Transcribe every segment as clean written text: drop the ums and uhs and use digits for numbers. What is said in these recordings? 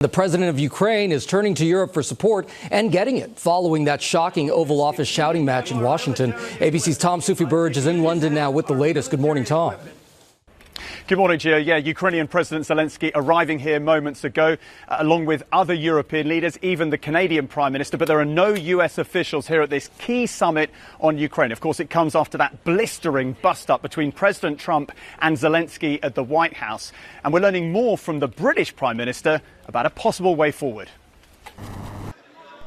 The president of Ukraine is turning to Europe for support and getting it following that shocking Oval Office shouting match in Washington. ABC's Tom Soufi-Burge is in London now with the latest. Good morning, Tom. Good morning, Gio. Yeah, Ukrainian President Zelenskyy arriving here moments ago, along with other European leaders, even the Canadian Prime Minister. But there are no US officials here at this key summit on Ukraine. Of course, it comes after that blistering bust-up between President Trump and Zelenskyy at the White House. And we're learning more from the British Prime Minister about a possible way forward.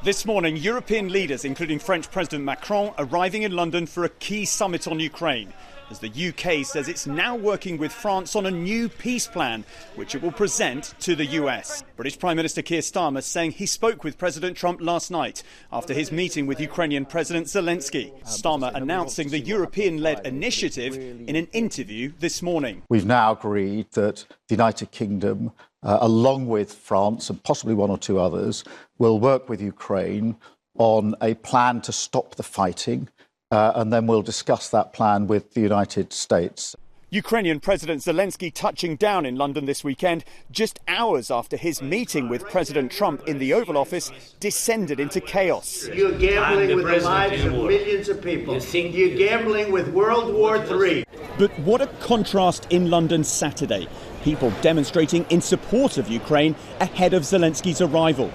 This morning, European leaders, including French President Macron, arriving in London for a key summit on Ukraine, as the UK says it's now working with France on a new peace plan, which it will present to the US. British Prime Minister Keir Starmer saying he spoke with President Trump last night after his meeting with Ukrainian President Zelenskyy. Starmer announcing the European-led initiative in an interview this morning. We've now agreed that the United Kingdom, along with France and possibly one or two others, will work with Ukraine on a plan to stop the fighting. And then we'll discuss that plan with the United States. Ukrainian President Zelenskyy touching down in London this weekend, just hours after his meeting with President Trump in the Oval Office descended into chaos. You're gambling with the lives of millions of people. You're gambling with World War III. But what a contrast in London Saturday. People demonstrating in support of Ukraine ahead of Zelenskyy's arrival.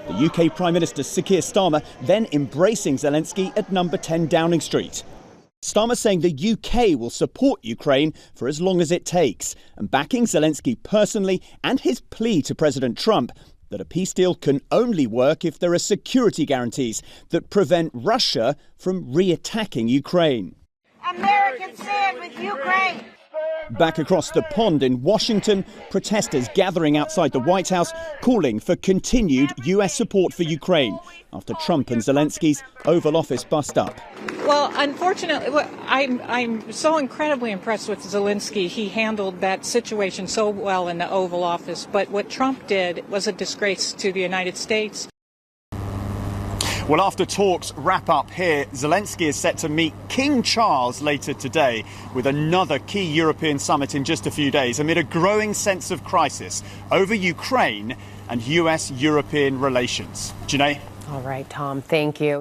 The UK Prime Minister Sir Keir Starmer then embracing Zelenskyy at number 10 Downing Street. Starmer saying the UK will support Ukraine for as long as it takes, and backing Zelenskyy personally and his plea to President Trump that a peace deal can only work if there are security guarantees that prevent Russia from re-attacking Ukraine. Americans stand with Ukraine. Back across the pond in Washington, protesters gathering outside the White House calling for continued US support for Ukraine after Trump and Zelenskyy's Oval Office bust up. Well, unfortunately, I'm so incredibly impressed with Zelenskyy. He handled that situation so well in the Oval Office. But what Trump did was a disgrace to the United States. Well, after talks wrap up here, Zelenskyy is set to meet King Charles later today with another key European summit in just a few days amid a growing sense of crisis over Ukraine and US-European relations. Janae? All right, Tom, thank you.